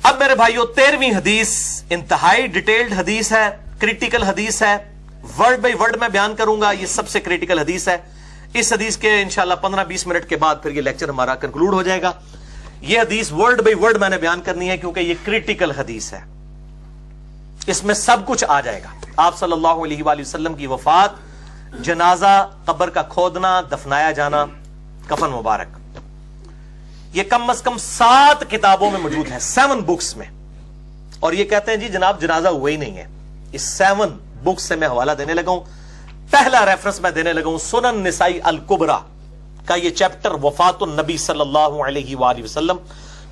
اب میرے بھائیوں 13ویں حدیث انتہائی ڈیٹیلڈ حدیث ہے، کریٹیکل حدیث ہے، ورڈ بائی ورڈ میں بیان کروں گا. یہ سب سے کریٹیکل حدیث ہے. اس حدیث کے انشاءاللہ 15-20 منٹ کے بعد پھر یہ لیکچر ہمارا کنکلوڈ ہو جائے گا. یہ حدیث ورڈ بائی ورڈ میں نے بیان کرنی ہے کیونکہ یہ کریٹیکل حدیث ہے. اس میں سب کچھ آ جائے گا. آپ صلی اللہ علیہ وآلہ وسلم کی وفات، جنازہ، قبر کا کھودنا، دفنایا جانا، کفن مبارک، یہ کم از کم 7 کتابوں میں موجود ہے، 7 بکس میں. اور یہ کہتے ہیں جی جناب جنازہ ہوا ہی نہیں ہے. اس 7 بکس سے میں حوالہ دینے لگا ہوں. پہلا ریفرنس میں دینے لگا ہوں سنن نسائی الکبریٰ کا یہ چیپٹر وفات النبی صلی اللہ علیہ وآلہ وسلم،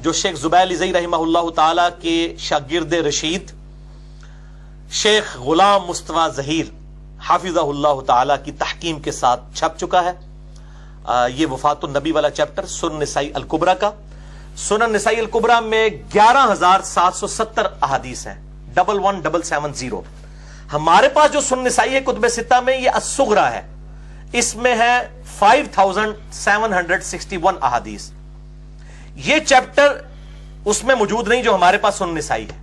جو شیخ زبیر زئی رحمہ اللہ تعالی کے شاگرد رشید شیخ غلام مصطفیٰ ظہیر حافظہ اللہ تعالی کی تحکیم کے ساتھ چھپ چکا ہے. یہ وفات النبی والا چیپٹر سنن نسائی الکبریٰ کا. سنن نسائی الکبریٰ میں 11,770 احادیث ہیں، 11770. ہمارے پاس جو سنن نسائی ہے کتب ستہ میں، یہ الصغریٰ ہے، اس میں ہے 5761 احادیث. یہ چیپٹر اس میں موجود نہیں جو ہمارے پاس سنن نسائی ہے،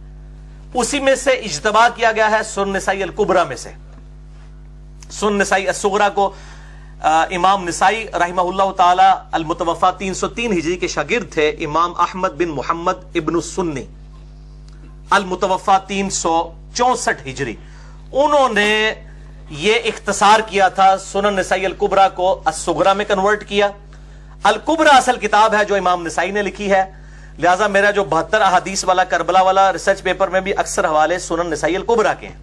اسی میں سے اجتباع کیا گیا ہے سنن نسائی الکبریٰ میں سے. سنن نسائی الصغریٰ کو امام نسائی رحمہ اللہ تعالی المتوفا 303 ہجری کے شاگرد تھے امام احمد بن محمد ابن السنی المتوفا 364 ہجری. انہوں نے یہ اختصار کیا تھا، سنن نسائی الکبریٰ کو الصغریٰ میں کنورٹ کیا. الکبریٰ اصل کتاب ہے جو امام نسائی نے لکھی ہے، لہذا میرا جو 72 احادیث والا کربلا والا ریسرچ پیپر میں بھی اکثر حوالے سنن نسائی الکبریٰ کے ہیں.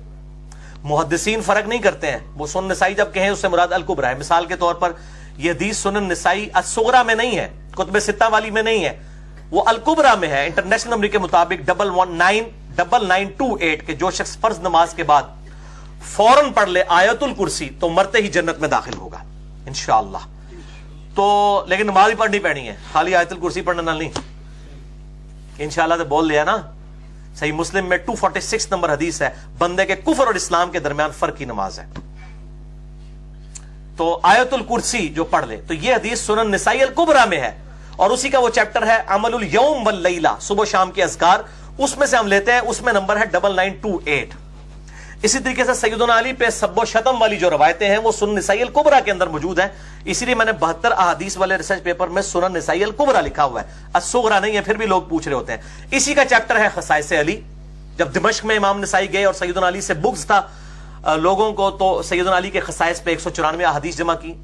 محدثین فرق نہیں کرتے ہیں، وہ سنن نسائی جب کہیں اس سے مراد الکبریٰ ہے. مثال کے طور پر یہ حدیث سنن نسائی الصغریٰ میں نہیں ہے، کتب ستہ والی میں نہیں ہے، وہ الکبریٰ میں ہے. انٹرنیشنل نمبر کے مطابق 1199928 کہ جو شخص فرض نماز کے بعد فوراً پڑھ لے آیت الکرسی تو مرتے ہی جنت میں داخل ہوگا انشاءاللہ. تو لیکن نماز ہی پڑھنی پڑنی ہے، خالی آیت الکرسی پڑھنا نہ نہیں. انشاءاللہ تو بول لیا نا. صحیح مسلم میں 246 نمبر حدیث ہے، بندے کے کفر اور اسلام کے درمیان فرق کی نماز ہے. تو آیت الکرسی جو پڑھ لے، تو یہ حدیث سنن نسائی الکبریٰ میں ہے، اور اسی کا وہ چیپٹر ہے عمل الیوم واللیلہ، صبح شام کے اذکار. اس میں سے ہم لیتے ہیں، اس میں نمبر ہے 9928. اسی طریقے سے سیدنا علی پہ سب و شتم والی جو روایتیں ہیں وہ سنن نسائی الکبریٰ کے اندر موجود ہیں. اسی لیے میں نے 72 احادیث والے ریسرچ پیپر میں سنن نسائی الکبریٰ لکھا ہوا ہے، الصغریٰ نہیں ہے. پھر بھی لوگ پوچھ رہے ہوتے ہیں. اسی کا چیپٹر ہے خصائص علی. جب دمشق میں امام نسائی گئے اور سیدنا علی سے بغض تھا لوگوں کو، تو سیدنا علی کے خصائص پہ 194 احادیث جمع کی.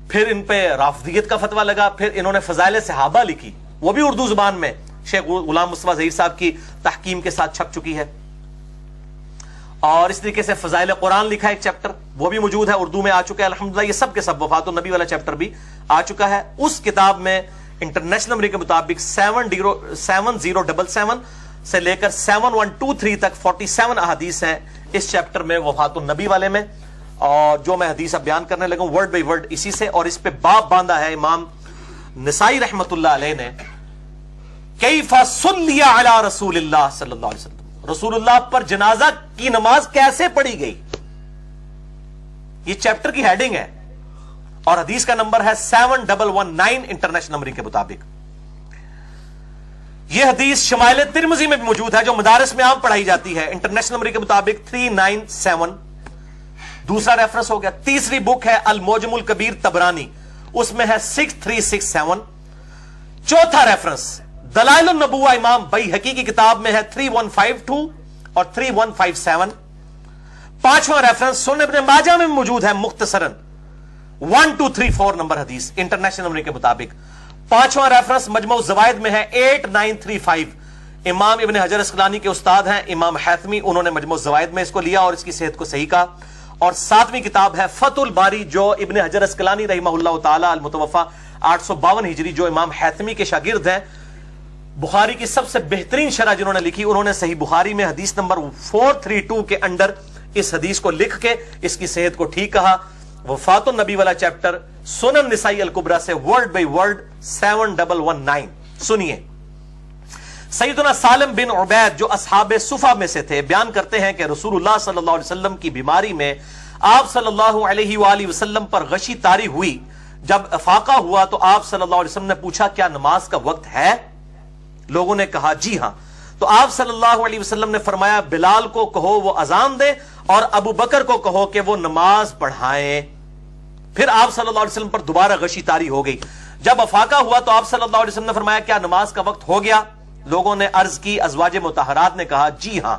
پھر ان پہ رافضیت کا فتویٰ لگا. پھر انہوں نے فضائل صحابہ لکھی، وہ بھی اردو زبان میں شیخ غلام مصطفیٰ ظہیر صاحب کی تحکیم کے ساتھ چھپ چکی ہے. اور اس طریقے سے فضائل قرآن لکھا ایک چیپٹر، وہ بھی موجود ہے، اردو میں آ چکا ہے الحمدللہ. یہ سب کے سب وفات النبی والا چیپٹر بھی آ چکا ہے. اس کتاب میں انٹرنیشنل نمبر کے مطابق 7077 سے لے کر 7123 تک 47 احادیث ہیں اس چیپٹر میں وفات النبی والے میں. اور جو میں حدیث اب بیان کرنے لگا ہوں ورڈ بائی ورڈ اسی سے. اور اس پہ باب باندھا ہے امام نسائی رحمت اللہ علیہ نے، کیف صلی علی رسول اللہ صلی اللہ علیہ وسلم، رسول اللہ پر جنازہ کی نماز کیسے پڑھی گئی. یہ چیپٹر کی ہیڈنگ ہے، اور حدیث کا نمبر ہے 7119 انٹرنیشنل نمبر کے مطابق. یہ حدیث شمائل ترمذی میں بھی موجود ہے جو مدارس میں عام پڑھائی جاتی ہے، انٹرنیشنل نمبر کے مطابق 397. دوسرا ریفرنس ہو گیا. تیسری بک ہے المعجم الکبیر طبرانی، اس میں ہے 6367. چوتھا ریفرنس دلائل النبوہ امام بیہقی کی کتاب میں ہے 3152 اور 3157. پانچواں ریفرنس سنن ابن ماجہ میں موجود ہے مختصراً 1234 نمبر حدیث انٹرنیشنل نمبر کے مطابق. پانچواں ریفرنس مجموع الزوائد میں ہے 8935. امام ابن حجر اسقلانی کے استاد ہیں امام حیثمی، انہوں نے مجموع الزوائد میں اس کو لیا اور اس کی صحت کو صحیح کہا. اور ساتویں کتاب ہے فتح الباری جو ابن حجر اسقلانی رحمہ اللہ تعالی المتوفا 852 ہجری، جو امام حیثمی کے شاگرد ہیں. بخاری کی سب سے بہترین شرح جنہوں نے لکھی، انہوں نے صحیح بخاری میں حدیث نمبر 432 کے انڈر اس حدیث کو لکھ کے اس کی صحت کو ٹھیک کہا. وفات النبی والا چیپٹر سنن نسائی الکبریٰ سے ورڈ بائی ورڈ 7119. سنیے. سیدنا سالم بن عبید جو اصحاب صفا میں سے تھے بیان کرتے ہیں کہ رسول اللہ صلی اللہ علیہ وسلم کی بیماری میں آپ صلی اللہ علیہ وآلہ وسلم پر غشی طاری ہوئی. جب افاقہ ہوا تو آپ صلی اللہ علیہ وسلم نے پوچھا کیا نماز کا وقت ہے؟ لوگوں نے کہا جی ہاں. تو آپ صلی اللہ علیہ وسلم نے فرمایا بلال کو کہو وہ اذان دے اور ابو بکر کو کہو کہ وہ نماز پڑھائیں. پھر آپ صلی اللہ علیہ وسلم پر دوبارہ غشی طاری ہو گئی. جب افاقہ ہوا تو آپ صلی اللہ علیہ وسلم نے فرمایا کیا نماز کا وقت ہو گیا؟ لوگوں نے عرض کی، ازواج مطہرات نے کہا جی ہاں.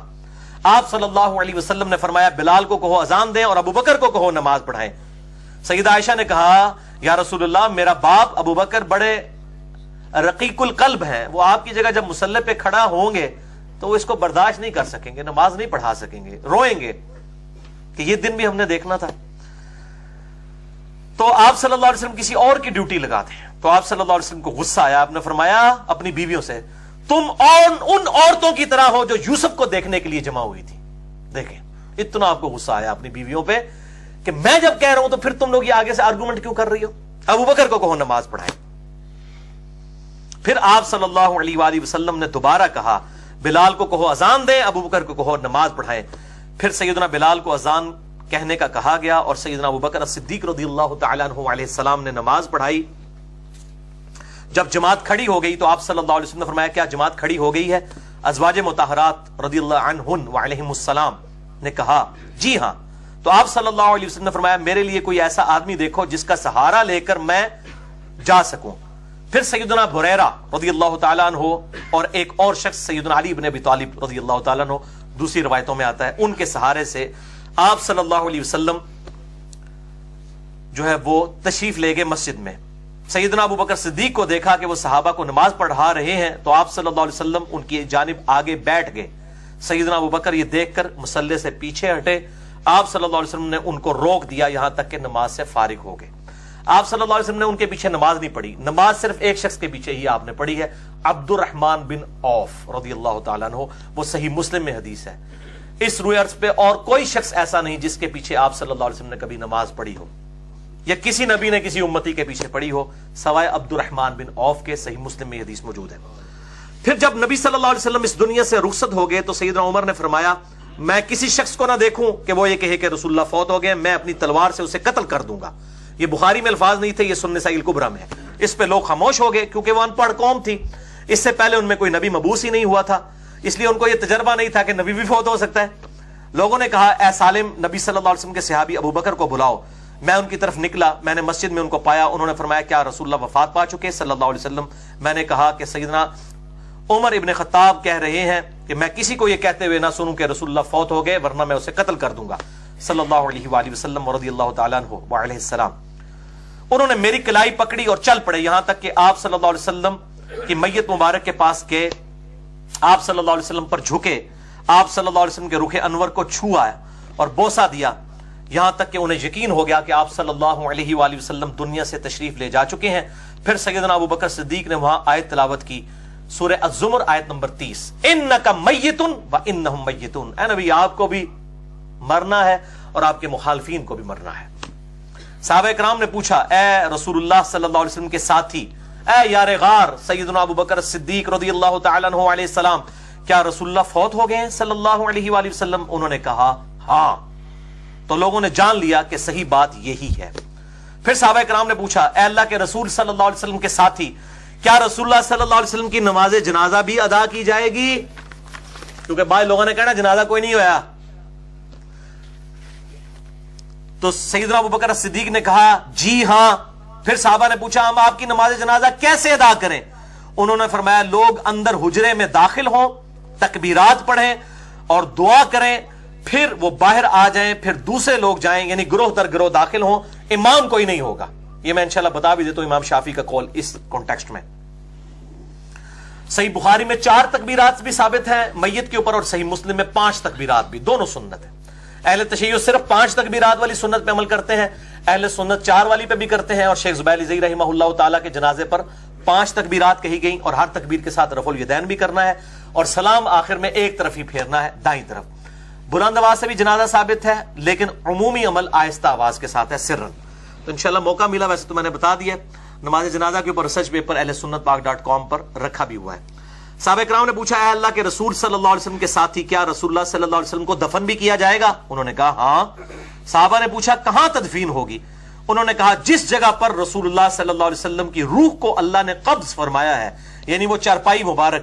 آپ صلی اللہ علیہ وسلم نے فرمایا بلال کو کہو اذان دیں اور ابو بکر کو کہو نماز پڑھائیں. سیدہ عائشہ نے کہا یا رسول اللہ میرا باپ ابو بکر بڑے رقیق القلب ہیں، وہ آپ کی جگہ جب مصلی پہ کھڑا ہوں گے تو وہ اس کو برداشت نہیں کر سکیں گے، نماز نہیں پڑھا سکیں گے، روئیں گے کہ یہ دن بھی ہم نے دیکھنا تھا. تو آپ صلی اللہ علیہ وسلم کسی اور کی ڈیوٹی لگاتے ہیں. تو آپ صلی اللہ علیہ وسلم کو غصہ آیا. آپ نے فرمایا اپنی بیویوں سے تم اور ان عورتوں کی طرح ہو جو یوسف کو دیکھنے کے لیے جمع ہوئی تھی. دیکھیں اتنا آپ کو غصہ آیا اپنی بیویوں پہ کہ میں جب کہہ رہا ہوں تو پھر تم لوگ یہ آگے سے آرگومنٹ کیوں کر رہی ہو؟ ابو بکر کو کہو نماز پڑھائیں. پھر آپ صلی اللہ علیہ وآلہ وسلم نے دوبارہ کہا بلال کو کہو اذان دیں، ابو بکر کو کہو نماز پڑھائیں. پھر سیدنا بلال کو اذان کہنے کا کہا گیا اور سیدنا ابو بکر صدیق رضی اللہ تعالیٰ عنہ علیہ السلام نے نماز پڑھائی. جب جماعت کھڑی ہو گئی تو آپ صلی اللہ علیہ وسلم نے فرمایا کیا جماعت کھڑی ہو گئی ہے؟ ازواج مطہرات رضی اللہ عنہن وعلیہم السلام نے کہا جی ہاں. تو آپ صلی اللہ علیہ وسلم نے فرمایا میرے لیے کوئی ایسا آدمی دیکھو جس کا سہارا لے کر میں جا سکوں. پھر سیدنا بریرہ رضی اللہ تعالیٰ عنہ اور ایک اور شخص سیدنا علی بن ابی طالب رضی اللہ تعالیٰ عنہ، دوسری روایتوں میں آتا ہے، ان کے سہارے سے آپ صلی اللہ علیہ وسلم جو ہے وہ تشریف لے گئے مسجد میں. سیدنا ابو بکر صدیق کو دیکھا کہ وہ صحابہ کو نماز پڑھا رہے ہیں تو آپ صلی اللہ علیہ وسلم ان کی جانب آگے بیٹھ گئے. سیدنا ابو بکر یہ دیکھ کر مصلی سے پیچھے ہٹے. آپ صلی اللہ علیہ وسلم نے ان کو روک دیا یہاں تک کہ نماز سے فارغ ہو گئے. آپ صلی اللہ علیہ وسلم نے ان کے پیچھے نماز نہیں پڑھی، نماز صرف ایک شخص کے پیچھے ہی آپ نے پڑھی ہے، عبد الرحمن بن عوف رضی اللہ تعالیٰ عنہ. وہ صحیح مسلم میں حدیث ہے. اس روئے عرض پہ اور کوئی شخص ایسا نہیں جس کے پیچھے آپ صلی اللہ علیہ وسلم نے کبھی نماز پڑھی ہو یا کسی نبی نے کسی امتی کے پیچھے پڑھی ہو سوائے عبد الرحمن بن عوف کے. صحیح مسلم میں حدیث موجود ہے. پھر جب نبی صلی اللہ علیہ وسلم اس دنیا سے رخصت ہو گئے تو سیدنا عمر نے فرمایا میں کسی شخص کو نہ دیکھوں کہ وہ یہ کہے کہ رسول اللہ فوت ہو گئے، میں اپنی تلوار سے اسے قتل کر دوں گا. یہ بخاری میں الفاظ نہیں تھے، یہ سنن نسائی الکبریٰ میں ہے. اس پہ لوگ خاموش ہو گئے کیونکہ وہ ان پڑھ قوم تھی. اس سے پہلے ان میں کوئی نبی مبعوث ہی نہیں ہوا تھا، اس لیے ان کو یہ تجربہ نہیں تھا کہ نبی بھی فوت ہو سکتا ہے. لوگوں نے کہا اے سالم نبی صلی اللہ علیہ وسلم کے صحابی ابو بکر کو بلاؤ. میں ان کی طرف نکلا، میں نے مسجد میں ان کو پایا. انہوں نے فرمایا کیا رسول اللہ وفات پا چکے صلی اللہ علیہ وسلم؟ میں نے کہا کہ سیدنا عمر ابن خطاب کہہ رہے ہیں کہ میں کسی کو یہ کہتے ہوئے نہ سنوں کہ رسول اللہ فوت ہو گئے ورنہ میں اسے قتل کر دوں گا صلی اللہ علیہ وآلہ وسلم رضی اللہ تعالیٰ عنہ وعلیہ السلام. انہوں نے میری کلائی پکڑی اور چل پڑے یہاں تک کہ آپ صلی اللہ علیہ وسلم کی میت مبارک کے پاس گئے. آپ صلی اللہ علیہ وسلم پر جھکے، آپ صلی اللہ علیہ وسلم کے رخ انور کو چھوا اور بوسہ دیا، یہاں تک کہ انہیں یقین ہو گیا کہ آپ صلی اللہ علیہ وآلہ وسلم دنیا سے تشریف لے جا چکے ہیں. پھر سیدنا ابو بکر صدیق نے وہاں آیت تلاوت کی، سورہ الزمر آیت نمبر 30، انک میت و انہم میتون. اے نبی آپ کو بھی مرنا ہے اور آپ کے مخالفین کو بھی مرنا ہے. صحابہ کرام نے پوچھا اے رسول اللہ صلی اللہ علیہ وسلم کے ساتھی، اے یار غار سیدنا ابو بکر صدیق رضی اللہ تعالیٰ عنہ علیہ السلام، کیا رسول اللہ فوت ہو گئے ہیں صلی اللہ علیہ وآلہ وسلم؟ انہوں نے کہا ہاں. تو لوگوں نے جان لیا کہ صحیح بات یہی ہے. پھر صحابہ کرام نے پوچھا اے اللہ کے رسول صلی اللہ علیہ وسلم کے ساتھی، کیا رسول اللہ صلی اللہ علیہ وسلم کی نماز جنازہ بھی ادا کی جائے گی؟ کیونکہ بعض لوگوں نے کہنا جنازہ کوئی نہیں ہوا. تو سیدنا ابو بکر صدیق نے کہا جی ہاں. پھر صحابہ نے پوچھا ہم آپ کی نماز جنازہ کیسے ادا کریں؟ انہوں نے فرمایا لوگ اندر حجرے میں داخل ہوں، تکبیرات پڑھیں اور دعا کریں، پھر وہ باہر آ جائیں، پھر دوسرے لوگ جائیں، یعنی گروہ در گروہ داخل ہوں، امام کوئی نہیں ہوگا. یہ میں انشاءاللہ بتا بھی دیتا ہوں امام شافعی کا قول اس کانٹیکسٹ میں. صحیح بخاری میں 4 تکبیرات بھی ثابت ہیں میت کے اوپر اور صحیح مسلم میں 5 تکبیرات بھی، دونوں سنت ہیں. اہل تشیع صرف 5 تکبیرات والی سنت پہ عمل کرتے ہیں، اہل سنت 4 والی پہ بھی کرتے ہیں. اور شیخ زبیر علی رحمہ اللہ تعالیٰ کے جنازے پر 5 تکبیرات کہی گئیں اور ہر تکبیر کے ساتھ رفع الیدین بھی کرنا ہے اور سلام آخر میں ایک طرف ہی پھیرنا ہے، دائیں طرف. بلند آواز سے بھی جنازہ ثابت ہے لیکن عمومی عمل آہستہ آواز کے ساتھ ہے، سرن. تو انشاءاللہ موقع ملا، ویسے تو میں نے بتا دیا نماز جنازہ کے اوپر ریسرچ پیپر اہل سنت پاک.com پر رکھا بھی ہوا ہے. صحابہ کرام نے پوچھا اے اللہ کے رسول صلی اللہ علیہ وسلم کے ساتھی، کیا رسول اللہ صلی اللہ علیہ وسلم کو دفن بھی کیا جائے گا؟ انہوں نے کہا ہاں. صحابہ نے پوچھا کہاں تدفین ہوگی؟ انہوں نے کہا جس جگہ پر رسول اللہ صلی اللہ علیہ وسلم کی روح کو اللہ نے قبض فرمایا ہے، یعنی وہ چارپائی مبارک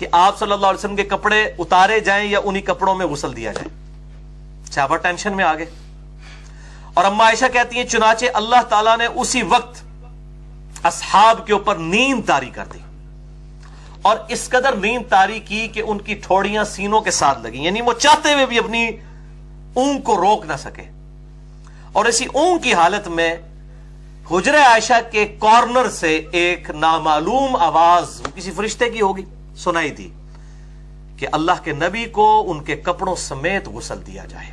کہ آپ صلی اللہ علیہ وسلم کے کپڑے اتارے جائیں یا انہی کپڑوں میں غسل دیا جائے. صحابہ ٹینشن میں آ گئے. اور اما عائشہ کہتی ہیں چنانچہ اللہ تعالیٰ نے اسی وقت اصحاب کے اوپر نیند طاری کر دی, اور اس قدر نیند طاری کی کہ ان کی ٹھوڑیاں سینوں کے ساتھ لگیں, یعنی وہ چاہتے ہوئے بھی اپنی اونگ کو روک نہ سکے. اور اسی اونگ کی حالت میں حجرہ عائشہ کے کارنر سے ایک نامعلوم آواز کسی فرشتے کی ہوگی سنائی دی کہ اللہ کے نبی کو ان کے کپڑوں سمیت غسل دیا جائے,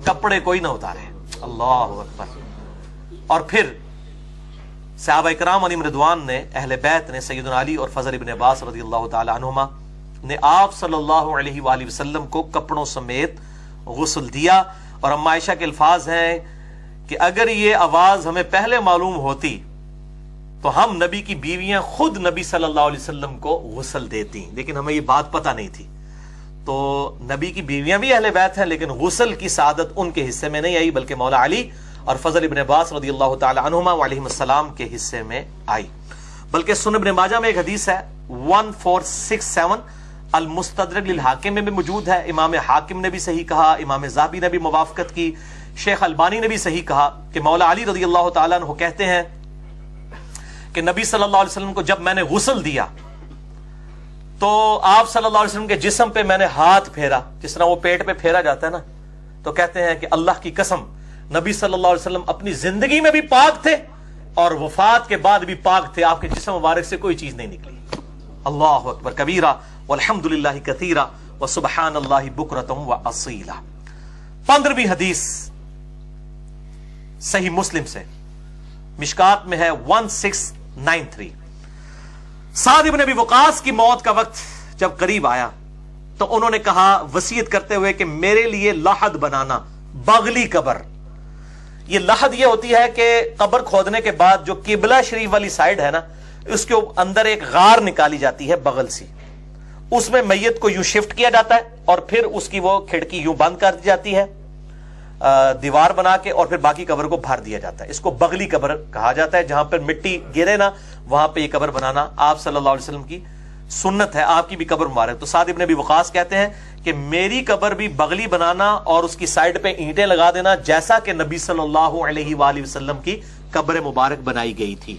کپڑے کوئی نہ اتارے. اللہ اکبر. اور پھر صحابہ کرام علیہم رضوان نے, اہل بیت نے, سیدنا علی اور فضل ابن عباس رضی اللہ تعالی عنہما نے آپ صلی اللہ علیہ وآلہ وسلم کو کپڑوں سمیت غسل دیا. اور اما عائشہ کے الفاظ ہیں کہ اگر یہ آواز ہمیں پہلے معلوم ہوتی تو ہم نبی کی بیویاں خود نبی صلی اللہ علیہ وسلم کو غسل دیتی, لیکن ہمیں یہ بات پتہ نہیں تھی. تو نبی کی بیویاں بھی اہل بیت ہیں, لیکن غسل کی سعادت ان کے حصے میں نہیں آئی, بلکہ مولا علی اور فضل ابن عباس رضی اللہ تعالی عنہما علیہم السلام کے حصے میں آئی. بلکہ سنن ابن ماجہ میں ایک حدیث ہے 1467 المستدرک للحاکم میں بھی موجود ہے. امام حاکم نے بھی صحیح کہا, امام ذہبی نے بھی موافقت کی, شیخ البانی نے بھی صحیح کہا کہ مولا علی رضی اللہ تعالیٰ عنہ کہتے ہیں کہ نبی صلی اللہ علیہ وسلم کو جب میں نے غسل دیا تو آپ صلی اللہ علیہ وسلم کے جسم پہ میں نے ہاتھ پھیرا, جس طرح وہ پیٹ پہ پھیرا جاتا ہے نا, تو کہتے ہیں کہ اللہ کی قسم نبی صلی اللہ علیہ وسلم اپنی زندگی میں بھی پاک تھے اور وفات کے بعد بھی پاک تھے, آپ کے جسم مبارک سے کوئی چیز نہیں نکلی. اللہ اکبر کبیرہ والحمد للہ کثیرہ وسبحان اللہ بکرۃ واصیلا. 15ویں حدیث صحیح مسلم سے, مشکات میں ہے 1693. سعد ابن ابی وقاص کی موت کا وقت جب قریب آیا تو انہوں نے کہا وصیت کرتے ہوئے کہ میرے لیے لحد بنانا, بغلی قبر. یہ لحد یہ ہوتی ہے کہ قبر کھودنے کے بعد جو قبلہ شریف والی سائڈ ہے نا, اس کے اندر ایک غار نکالی جاتی ہے بغل سی, اس میں میت کو یوں شفٹ کیا جاتا ہے اور پھر اس کی وہ کھڑکی یوں بند کر دی جاتی ہے دیوار بنا کے, اور پھر باقی قبر کو بھر دیا جاتا ہے. اس کو بغلی قبر کہا جاتا ہے, جہاں پر مٹی گرے نا وہاں پہ یہ قبر بنانا آپ صلی اللہ علیہ وسلم کی سنت ہے, آپ کی بھی قبر مبارک. تو سعد ابن ابی وقاص کہتے ہیں کہ میری قبر بھی بغلی بنانا اور اس کی سائڈ پہ اینٹیں لگا دینا, جیسا کہ نبی صلی اللہ علیہ وآلہ وسلم کی قبر مبارک بنائی گئی تھی.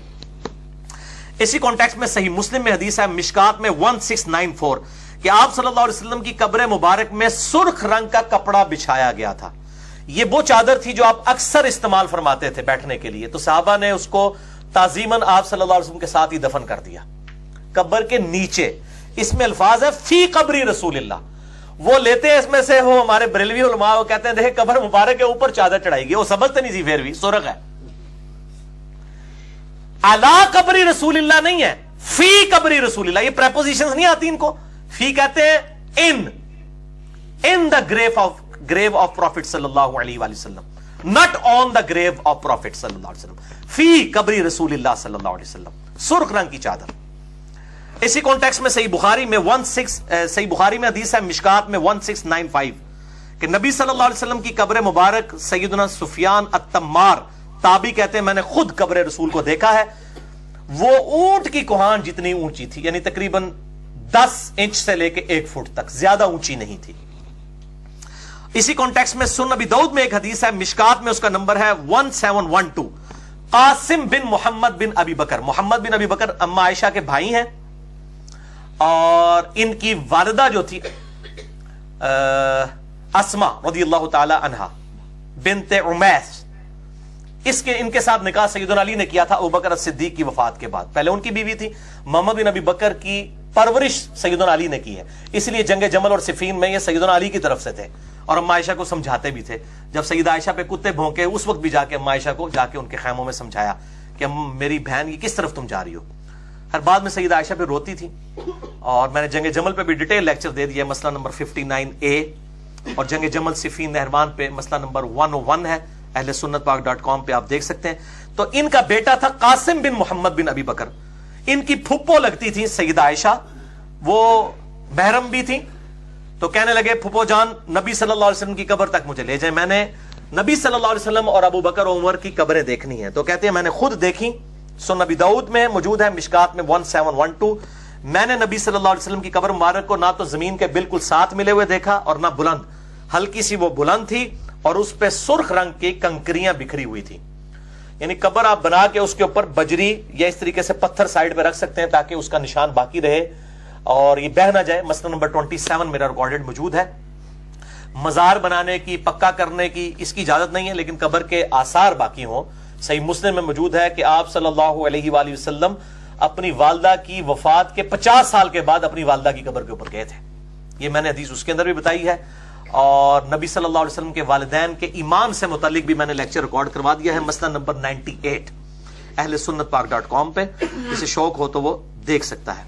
اسی کانٹیکسٹ میں صحیح مسلم میں حدیث ہے مشکات میں 1694 کہ آپ صلی اللہ علیہ وسلم کی قبر مبارک میں سرخ رنگ کا کپڑا بچھایا گیا تھا. یہ وہ چادر تھی جو آپ اکثر استعمال فرماتے تھے بیٹھنے کے لیے, تو صحابہ نے اس کو تعظیماً آپ صلی اللہ علیہ وسلم کے ساتھ ہی دفن کر دیا قبر کے نیچے. اس میں الفاظ ہے فی قبری رسول اللہ, وہ لیتے ہیں اس میں سے, وہ ہمارے بریلوی علماء وہ کہتے ہیں دیکھیں قبر مبارک کے اوپر چادر چڑھائی گئی, وہ سمجھتے نہیں سی پھر بھی سرخ ہے. علا قبری رسول اللہ نہیں ہے, فی قبری رسول اللہ. یہ پریپوزیشنز نہیں آتی ان کو, فی کہتے ہیں ان دا grave of Prophet صلی اللہ علیہ وآلہ وسلم, not on the grave of Prophet صلی اللہ علیہ وسلم. فی قبری رسول اللہ صلی اللہ علیہ وسلم, سرخ رنگ کی چادر. اسی کانٹیکسٹ میں صحیح بخاری میں صحیح بخاری میں حدیث ہے مشکات میں 1695 کہ نبی صلی اللہ علیہ وسلم کی قبر مبارک سیدنا سفیان التمار تابعی کہتے ہیں میں نے خود قبر رسول کو دیکھا ہے, وہ اونٹ کی کوہان جتنی اونچی تھی, یعنی تقریباً 10 انچ سے لے کے 1 فٹ تک, زیادہ اونچی نہیں تھی. اسی کانٹیکسٹ میں سنن ابی داؤد میں ایک حدیث ہے مشکات میں اس کا نمبر ہے 1712 قاسم بن محمد بن ابی بکر. محمد بن ابی بکر اما عائشہ کے بھائی ہیں, اور ان کی والدہ جو تھی اسما رضی اللہ تعالی عنہا بنت عمیس, ان کے ساتھ نکاح سیدنا علی نے کیا تھا ابوبکر الصدیق کی وفات کے بعد. پہلے ان کی بیوی تھی. محمد بن ابی بکر کی پرورش سیدنا علی نے کی ہے, اس لیے جنگ جمل اور صفین میں یہ سیدنا علی کی طرف سے تھے, اور اما عائشہ کو سمجھاتے بھی تھے. جب سیدہ عائشہ پہ کتے بھونکے اس وقت بھی جا کے اما عائشہ کو جا کے ان کے خیموں میں سمجھایا کہ میری بہن کی کس طرف تم جا رہی ہو. ہر بعد میں سیدہ عائشہ پہ روتی تھی, اور میں نے جنگ جمل پہ بھی ڈیٹیل لیکچر دے دیا, مسئلہ نمبر 59A, اور جنگ جمل صفین نہروان پہ مسئلہ نمبر 101 ہے, اہل سنت پاک.com پہ آپ دیکھ سکتے ہیں. تو ان کا بیٹا تھا قاسم بن محمد بن ابی بکر, ان کی پھپھو لگتی تھی سیدہ عائشہ, وہ محرم بھی تھی. تو کہنے لگے پھپھو جان نبی صلی اللہ علیہ وسلم کی قبر تک مجھے لے جائیں, میں نے نبی صلی اللہ علیہ وسلم اور ابو بکر و عمر کی قبریں دیکھنی ہیں. تو کہتے ہیں میں نے خود دیکھی, سنن ابی داؤد میں موجود ہے مشکات میں 1712, میں نے نبی صلی اللہ علیہ وسلم کی قبر مبارک کو نہ تو زمین کے بالکل ساتھ ملے ہوئے دیکھا اور نہ بلند، ہلکی سی وہ بلند تھی اور اس پہ سرخ رنگ کی کنکریاں بکھری ہوئی تھی. یعنی قبر آپ بنا کے اس کے اوپر بجری یا اس طریقے سے پتھر سائڈ پہ رکھ سکتے ہیں تاکہ اس کا نشان باقی رہے اور یہ بہ نہ جائے. مسئلہ نمبر 27 میرا ریکارڈڈ موجود ہے. مزار بنانے کی، پکا کرنے کی اس کی اجازت نہیں ہے، لیکن قبر کے آثار باقی ہوں. صحیح مسلم میں موجود ہے کہ آپ صلی اللہ علیہ وآلہ وسلم اپنی والدہ کی وفات کے 50 سال کے بعد اپنی والدہ کی قبر کے اوپر گئے تھے. یہ میں نے حدیث اس کے اندر بھی بتائی ہے. اور نبی صلی اللہ علیہ وسلم کے والدین کے ایمان سے متعلق بھی میں نے لیکچر ریکارڈ کروا دیا ہے، مسئلہ نمبر 98 اہل سنت پاک.com پہ، جسے شوق ہو تو وہ دیکھ سکتا ہے.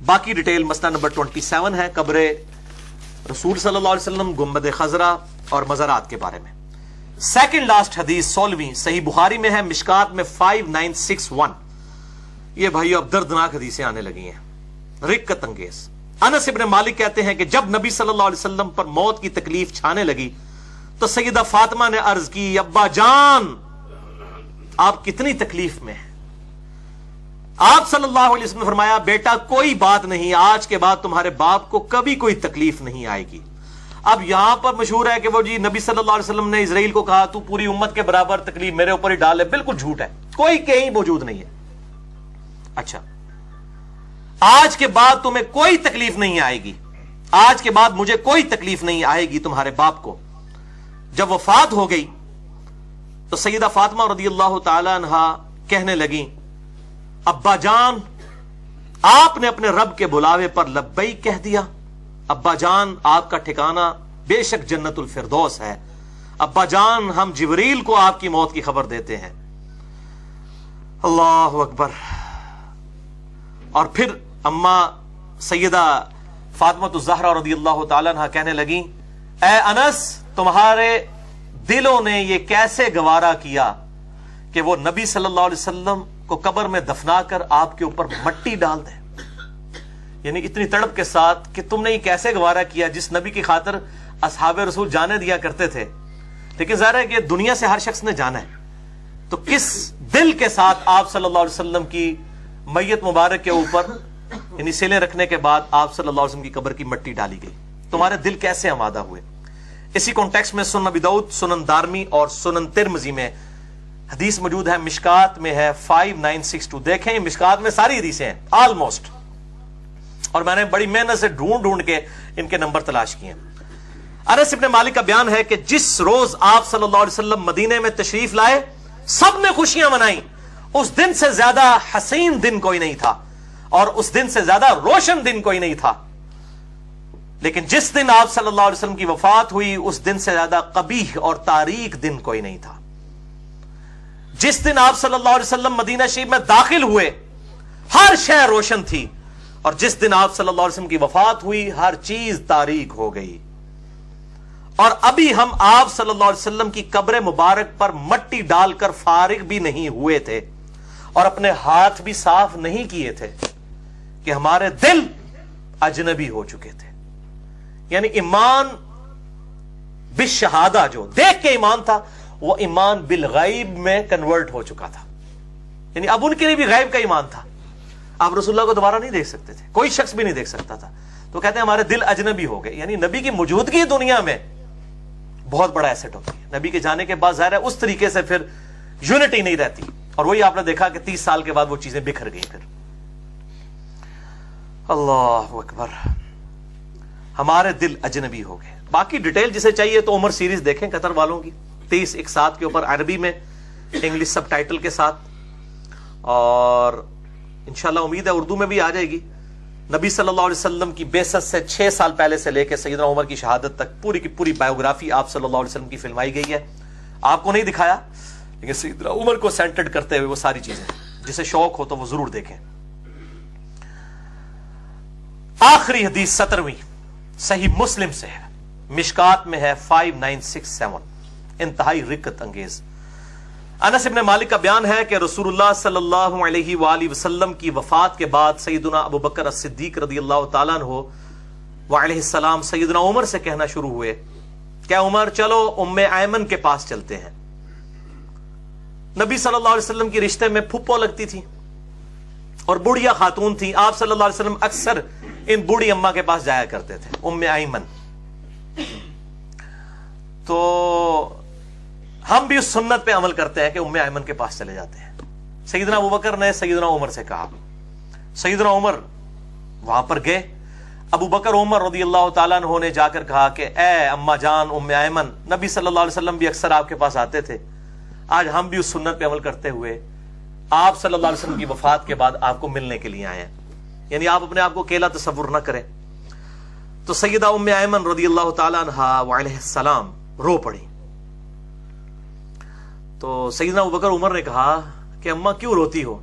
باقی ڈیٹیل مسئلہ نمبر 27 ہے، قبر رسول صلی اللہ علیہ وسلم، گنبد خضرا اور مزارات کے بارے میں. سیکنڈ لاسٹ حدیث 16ویں صحیح بخاری میں ہے، مشکات میں 5961. یہ بھائی اب دردناک حدیثیں آنے لگی ہیں، رقت انگیز. انس ابن مالک کہتے ہیں کہ جب نبی صلی اللہ علیہ وسلم پر موت کی تکلیف چھانے لگی تو سیدہ فاطمہ نے عرض کی، ابا جان آپ کتنی تکلیف میں ہیں؟ آپ صلی اللہ علیہ وسلم نے فرمایا، بیٹا کوئی بات نہیں، آج کے بعد تمہارے باپ کو کبھی کوئی تکلیف نہیں آئے گی. اب یہاں پر مشہور ہے کہ وہ جی نبی صلی اللہ علیہ وسلم نے اسرائیل کو کہا تو پوری امت کے برابر تکلیف میرے اوپر ہی ڈال ہے. بالکل جھوٹ ہے، کوئی کہیں موجود نہیں ہے. اچھا، آج کے بعد تمہیں کوئی تکلیف نہیں آئے گی، آج کے بعد مجھے کوئی تکلیف نہیں آئے گی تمہارے باپ کو. جب وفات ہو گئی تو سیدہ فاطمہ رضی اللہ تعالی عنہا کہنے لگیں، ابا جان آپ نے اپنے رب کے بلاوے پر لبیک کہہ دیا. ابا جان آپ کا ٹھکانہ بے شک جنت الفردوس ہے. ابا جان ہم جبریل کو آپ کی موت کی خبر دیتے ہیں. اللہ اکبر. اور پھر اما سیدہ فاطمہ الزہرا رضی اللہ تعالی عنہ کہنے لگیں، اے انس تمہارے دلوں نے یہ کیسے گوارا کیا کہ وہ نبی صلی اللہ علیہ وسلم کو قبر میں دفنا کر آپ کے اوپر مٹی ڈال دیں. یعنی اتنی تڑپ کے ساتھ کہ تم نے یہ کیسے گوارا کیا جس نبی کی خاطر اصحاب رسول جانے دیا کرتے تھے. لیکن ظاہر ہے کہ دنیا سے ہر شخص نے جانا ہے، تو کس دل کے ساتھ آپ صلی اللہ علیہ وسلم کی میت مبارک کے اوپر یعنی سلے رکھنے کے بعد آپ صلی اللہ علیہ وسلم کی قبر کی مٹی ڈالی گئی، تمہارے دل کیسے آمادہ ہوئے. اسی کانٹیکسٹ میں سنن ابی داؤد، سنن دارمی اور سنن ترمذی میں حدیث موجود ہے، مشکات میں ہے 5962. دیکھیں مشکات میں ساری حدیثیں ہیں آلموسٹ، اور میں نے بڑی محنت سے ڈھونڈ کے ان کے نمبر تلاش کیے. انس ابن مالک کا بیان ہے کہ جس روز آپ صلی اللہ علیہ وسلم مدینے میں تشریف لائے سب نے خوشیاں منائیں. اس دن سے زیادہ حسین دن کوئی نہیں تھا اور اس دن سے زیادہ روشن دن کوئی نہیں تھا. لیکن جس دن آپ صلی اللہ علیہ وسلم کی وفات ہوئی اس دن سے زیادہ قبیح اور تاریک دن کوئی نہیں تھا. جس دن آپ صلی اللہ علیہ وسلم مدینہ شریف میں داخل ہوئے ہر شے روشن تھی، اور جس دن آپ صلی اللہ علیہ وسلم کی وفات ہوئی ہر چیز تاریک ہو گئی. اور ابھی ہم آپ صلی اللہ علیہ وسلم کی قبر مبارک پر مٹی ڈال کر فارغ بھی نہیں ہوئے تھے اور اپنے ہاتھ بھی صاف نہیں کیے تھے کہ ہمارے دل اجنبی ہو چکے تھے. یعنی ایمان بالشہادہ جو دیکھ کے ایمان تھا وہ ایمان بالغیب میں کنورٹ ہو چکا تھا. یعنی اب ان کے لیے بھی غیب کا ایمان تھا. آپ رسول اللہ کو دوبارہ نہیں دیکھ سکتے تھے، کوئی شخص بھی نہیں دیکھ سکتا تھا. تو کہتے ہیں ہمارے دل اجنبی ہو گئے. یعنی نبی کی موجودگی دنیا میں بہت بڑا ایسٹ ہوتی ہے. نبی کے جانے کے بعد ظاہر ہے اس طریقے سے پھر یونٹی نہیں رہتی، اور وہی آپ نے دیکھا کہ 30 سال کے بعد وہ چیزیں بکھر گئی. پھر اللہ اکبر، ہمارے دل اجنبی ہو گئے. باقی ڈیٹیل جسے چاہیے تو عمر سیریز دیکھیں قطر والوں کی، 30:1 کے اوپر عربی میں انگلش سب ٹائٹل کے ساتھ، اور انشاءاللہ امید ہے اردو میں بھی آ جائے گی. نبی صلی اللہ علیہ وسلم کی بعثت سے 6 سال پہلے سے لے کے سیدنا عمر کی شہادت تک پوری کی پوری بایوگرافی آپ صلی اللہ علیہ وسلم کی فلمائی گئی ہے. آپ کو نہیں دکھایا لیکن سیدنا عمر کو سینٹرڈ کرتے ہوئے وہ ساری چیزیں، جسے شوق ہو تو وہ ضرور دیکھیں. آخری حدیث 17ویں صحیح مسلم سے ہے، مشکات میں ہے 5967، انتہائی رقت انگیز. انس ابن مالک کا بیان ہے کہ رسول اللہ صلی اللہ علیہ وآلہ وسلم کی وفات کے بعد سیدنا ابو بکر الصدیق رضی اللہ تعالیٰ عنہ وعلیہ السلام سیدنا عمر سے کہنا شروع ہوئے کہ عمر چلو ام ایمن کے پاس چلتے ہیں. نبی صلی اللہ علیہ وسلم کی رشتے میں پھپھو لگتی تھی اور بوڑھیا خاتون تھی. آپ صلی اللہ علیہ وسلم اکثر ان بوڑھی اماں کے پاس جایا کرتے تھے, ام ایمن. تو ہم بھی اس سنت پہ عمل کرتے ہیں کہ ام ایمن کے پاس چلے جاتے ہیں. سیدنا ابوبکر نے سیدنا عمر سے کہا, سیدنا عمر وہاں پر گئے. ابو بکر عمر رضی اللہ تعالیٰ عنہ نے جا کر کہا کہ اے اما جان ام ایمن, نبی صلی اللہ علیہ وسلم بھی اکثر آپ کے پاس آتے تھے, آج ہم بھی اس سنت پہ عمل کرتے ہوئے آپ صلی اللہ علیہ وسلم کی وفات کے بعد آپ کو ملنے کے لیے آئے ہیں, یعنی آپ اپنے آپ کو اکیلا تصور نہ کریں. تو سیدہ ام ایمن رضی اللہ تعالیٰ عنہا وعلیہ السلام رو پڑی. تو سیدنا ابوبکر عمر نے کہا کہ اماں کیوں روتی ہو,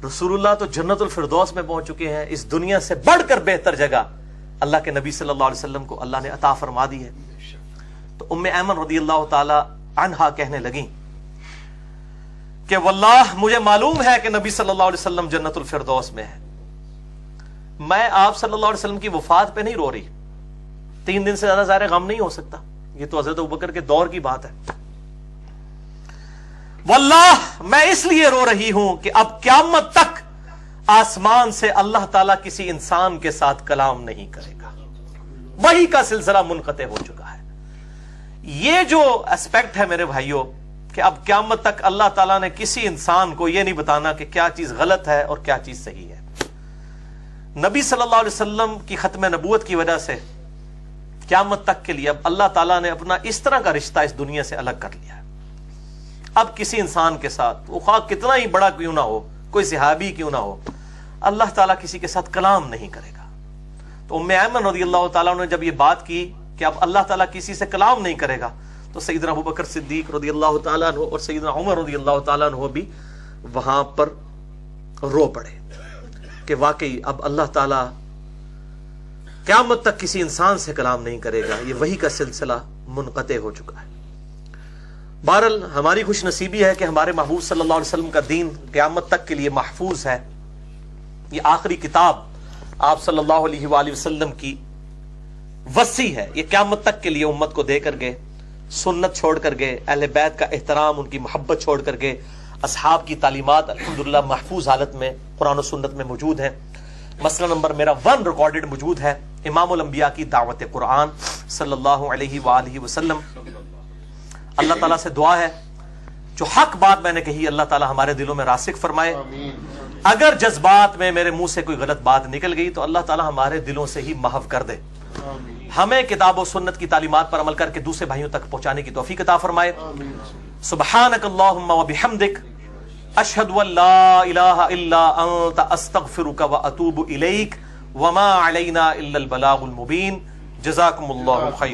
رسول اللہ تو جنت الفردوس میں پہنچ چکے ہیں, اس دنیا سے بڑھ کر بہتر جگہ اللہ کے نبی صلی اللہ علیہ وسلم کو اللہ نے عطا فرما دی ہے. تو ام ایمن رضی اللہ تعالی عنہا کہنے لگیں کہ واللہ مجھے معلوم ہے کہ نبی صلی اللہ علیہ وسلم جنت الفردوس میں ہے, میں آپ صلی اللہ علیہ وسلم کی وفات پہ نہیں رو رہی, 3 دن سے زیادہ ظاہر غم نہیں ہو سکتا, یہ تو حضرت ابوبکر کے دور کی بات ہے. واللہ میں اس لیے رو رہی ہوں کہ اب قیامت تک آسمان سے اللہ تعالیٰ کسی انسان کے ساتھ کلام نہیں کرے گا, وحی کا سلسلہ منقطع ہو چکا ہے. یہ جو اسپیکٹ ہے میرے بھائیوں کہ اب قیامت تک اللہ تعالیٰ نے کسی انسان کو یہ نہیں بتانا کہ کیا چیز غلط ہے اور کیا چیز صحیح ہے. نبی صلی اللہ علیہ وسلم کی ختم نبوت کی وجہ سے قیامت تک کے لیے اب اللہ تعالیٰ نے اپنا اس طرح کا رشتہ اس دنیا سے الگ کر لیا ہے. اب کسی انسان کے ساتھ, وہ خواہ کتنا ہی بڑا کیوں نہ ہو, کوئی صحابی کیوں نہ ہو, اللہ تعالیٰ کسی کے ساتھ کلام نہیں کرے گا. تو ام ایمن رضی اللہ تعالیٰ نے جب یہ بات کی کہ اب اللہ تعالیٰ کسی سے کلام نہیں کرے گا, تو سیدنا ابوبکر صدیق رضی اللہ تعالیٰ عنہ اور سیدنا عمر رضی اللہ تعالیٰ عنہ بھی وہاں پر رو پڑے کہ واقعی اب اللہ تعالیٰ قیامت تک کسی انسان سے کلام نہیں کرے گا, یہ وحی کا سلسلہ منقطع ہو چکا ہے. بہرحال ہماری خوش نصیبی ہے کہ ہمارے محبوب صلی اللہ علیہ وسلم کا دین قیامت تک کے لیے محفوظ ہے. یہ آخری کتاب آپ صلی اللہ علیہ وآلہ وسلم کی وصی ہے, یہ قیامت تک کے لیے امت کو دے کر گئے, سنت چھوڑ کر گئے, اہل بیت کا احترام, ان کی محبت چھوڑ کر گئے. اصحاب کی تعلیمات الحمدللہ محفوظ حالت میں قرآن و سنت میں موجود ہیں. مسئلہ نمبر میرا 1 ریکارڈڈ موجود ہے, امام الانبیاء کی دعوت قرآن صلی اللہ علیہ وآلہ وسلم. اللہ تعالیٰ سے دعا ہے جو حق بات میں نے کہی اللہ تعالیٰ ہمارے دلوں میں راسخ فرمائے. اگر جذبات میں میرے منہ سے کوئی غلط بات نکل گئی تو اللہ تعالیٰ ہمارے دلوں سے ہی محو کر دے. ہمیں کتاب و سنت کی تعلیمات پر عمل کر کے دوسرے بھائیوں تک پہنچانے کی توفیق عطا فرمائے. سبحانک اللہم و بحمدک, اشہد ان لا الہ الا انت, استغفرک و اتوب الیک, وما علینا الا البلاغ المبین. جزاکم اللہ خیر.